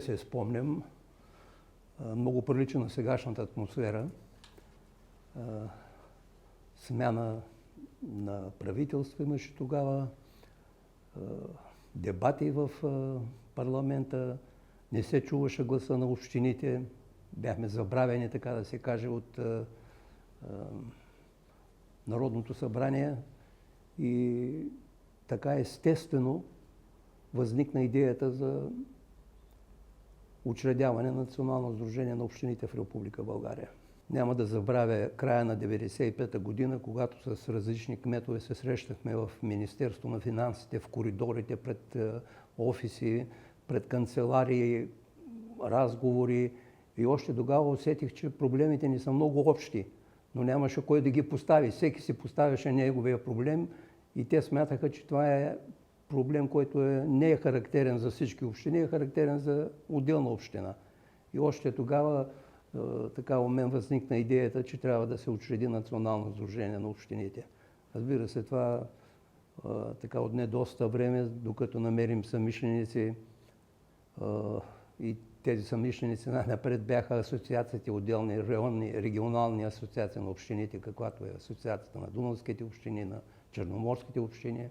се спомням. Много прилича на сегашната атмосфера. Смяна на правителство имаше тогава, дебати в парламента, не се чуваше гласа на общините, бяхме забравени, така да се каже, от Народното събрание и така естествено възникна идеята за учредяване на Национално сдружение на общините в Република България. Няма да забравя края на 1995 година, когато с различни кметове се срещахме в Министерство на финансите, в коридорите, пред офиси, пред канцеларии, разговори. И още тогава усетих, че проблемите ни са много общи, но нямаше кой да ги постави. Всеки си поставяше неговия проблем и те смятаха, че това е проблем, който не е характерен за всички общини, е характерен за отделна община. И още тогава така у мен възникна идеята, че трябва да се учреди Национално сдружение на общините. Разбира се, това така отне доста време, докато намерим съмишленици и тези съмишленици най-напред бяха асоциациите, отделни регионални асоциации на общините, каквато е Асоциацията на Дунавските общини, на Черноморските общини.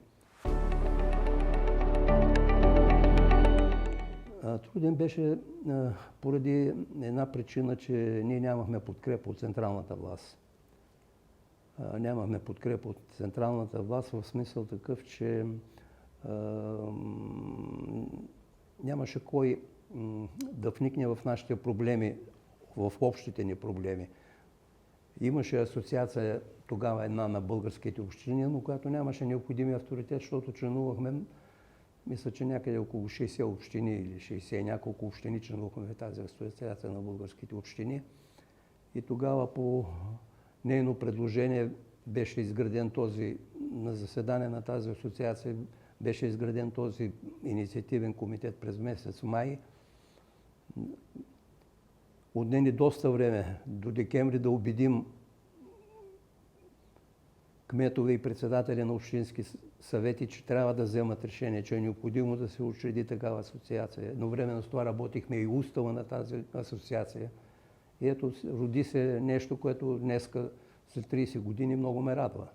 Труден беше поради една причина, че ние нямахме подкрепа от централната власт. Нямахме подкрепа от централната власт в смисъл такъв, че нямаше кой да вникне в нашите проблеми, в общите ни проблеми. Имаше асоциация тогава една на българските общини, но която нямаше необходимия авторитет, защото членувахме, мисля, че някъде около 60 общини или 60 няколко общини членувахме в тази асоциация на българските общини. И тогава по нейно предложение беше изграден на заседание на тази асоциация, беше изграден този инициативен комитет през месец май. Отне ни доста време до декември да убедим кметове и председатели на общински съвети, че трябва да вземат решение, че е необходимо да се учреди такава асоциация. Едновременно с това работихме и устава на тази асоциация. И ето, роди се нещо, което днеска, след 30 години, много ме радва.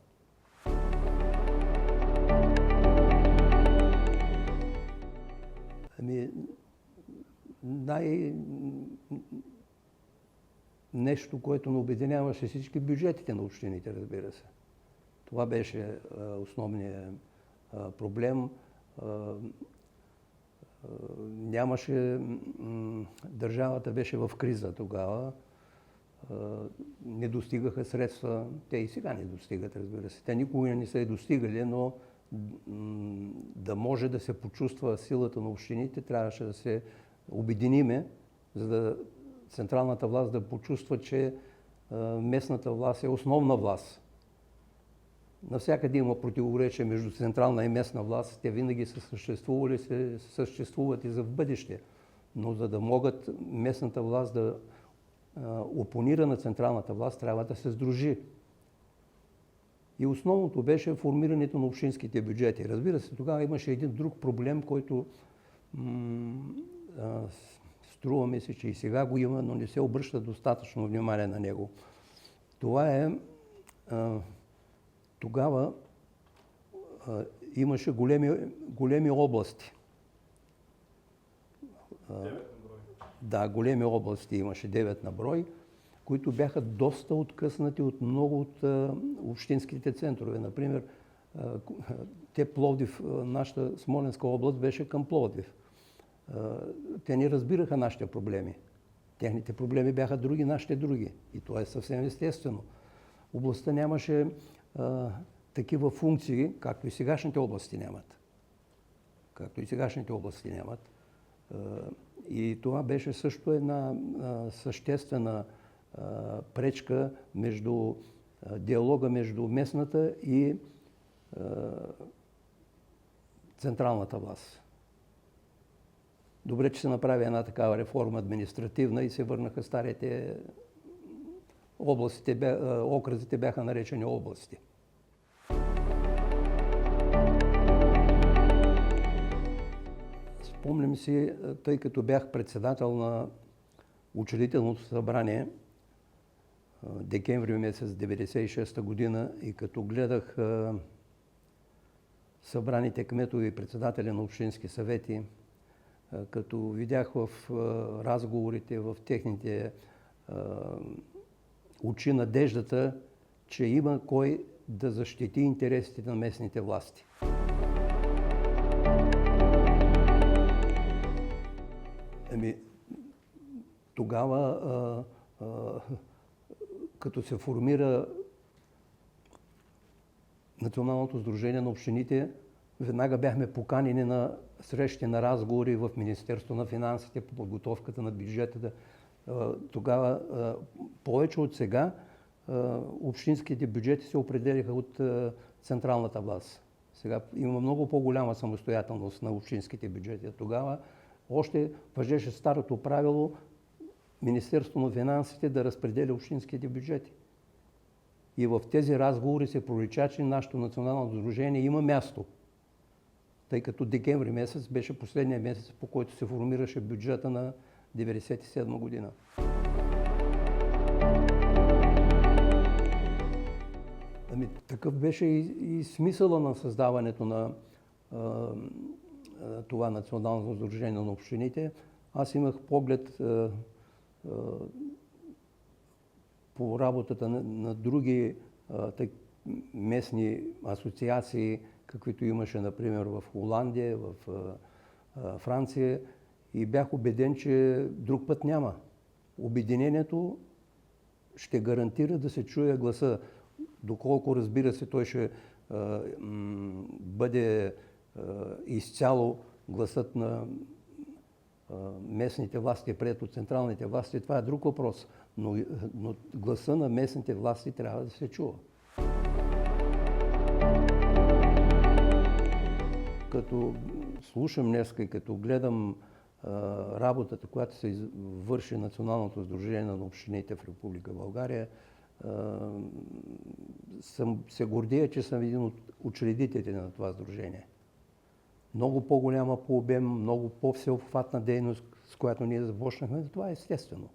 Нещо, което не обединяваше всички бюджетите на общините, разбира се. Това беше основният проблем. Нямаше... Държавата беше в криза тогава. Не достигаха средства. Те и сега не достигат, разбира се. Те никога не са и достигали, но да може да се почувства силата на общините, трябваше да се обединиме, за да централната власт да почувства, че местната власт е основна власт. Навсякъде има противоречие между централна и местна власт. Те винаги са съществували, съществуват и за в бъдеще. Но за да могат местната власт да опонира на централната власт, трябва да се сдружи. И основното беше формирането на общинските бюджети. Разбира се, тогава имаше един друг проблем, който струва ми се, че и сега го има, но не се обръща достатъчно внимание на него. Това е... Тогава имаше големи области. 9 на брой. Да, големи области имаше, 9 на брой, които бяха доста откъснати от много от общинските центрове. Например, Пловдив, нашата Смолянска област беше към Пловдив. Те не разбираха нашите проблеми. Техните проблеми бяха други, нашите други. И това е съвсем естествено. Областта нямаше такива функции, както и сегашните области нямат. И това беше също една съществена пречка между диалога между местната и централната власт. Добре, че се направи една такава реформа административна и се върнаха старите окръзите бяха наречени области. Спомням си, тъй като бях председател на учредителното събрание декември месец 1996 година и като гледах събраните кметове и председатели на общински съвети, като видях в разговорите, в техните очи надеждата, че има кой да защити интересите на местните власти. Тогава, като се формира Националното сдружение на общините, веднага бяхме поканени на срещи, на разговори в Министерството на финансите по подготовката на бюджета. Тогава, повече от сега, общинските бюджети се определяха от централната власт. Сега има много по-голяма самостоятелност на общинските бюджети. Тогава още важеше старото правило Министерството на финансите да разпределя общинските бюджети. И в тези разговори се пролича, че нашето национално сдружение има място. Тъй като декември месец беше последния месец, по който се формираше бюджета на 1997 година. Такъв беше и смисъла на създаването на това Национално сдружение на общините. Аз имах поглед по работата на други местни асоциации, каквито имаше, например, в Холандия, в Франция, и бях убеден, че друг път няма. Обединението ще гарантира да се чуе гласа. Доколко, разбира се, той ще бъде изцяло гласът на местните власти, приет от централните власти, това е друг въпрос. Но гласа на местните власти трябва да се чува. Като слушам днес и като гледам работата, която се върши Националното сдружение на общините в Република България, се гордея, че съм един от учредителите на това сдружение. Много по-голяма по обем, много по-всеобхватна дейност, с която ние започнахме, това е естествено.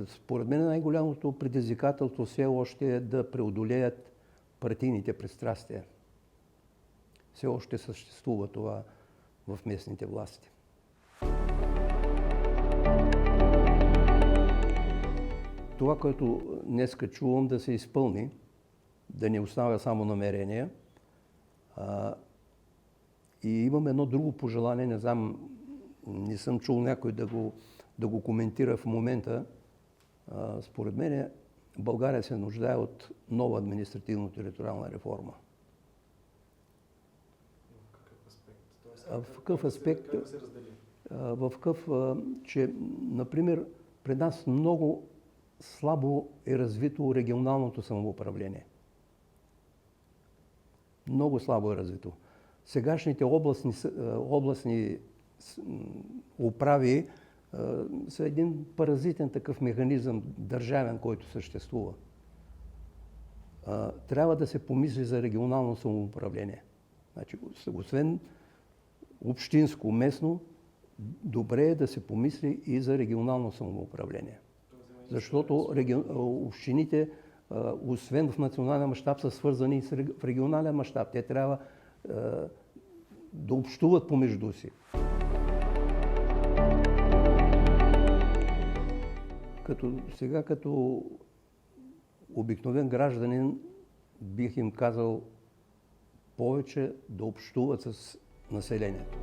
Според мен най-голямото предизвикателство все още е да преодолеят партийните пристрастия. Все още съществува това в местните власти. Това, което днеска чувам, да се изпълни, да не оставя само намерения. И имам едно друго пожелание, не знам, не съм чул някой да го коментира в момента. Според мен България се нуждае от нова административно-териториална реформа. В какъв аспект? Как да се раздели? В какъв, че, например, при нас много слабо е развито регионалното самоуправление. Много слабо е развито. Сегашните областни управи са един паразитен такъв механизъм, държавен, който съществува. Трябва да се помисли за регионално самоуправление. Значи, освен общинско, местно, добре е да се помисли и за регионално самоуправление. Защото общините, освен в национален мащаб, са свързани и в регионален мащаб. Те трябва да общуват помежду си. Сега като обикновен гражданин бих им казал повече да общуват с населението.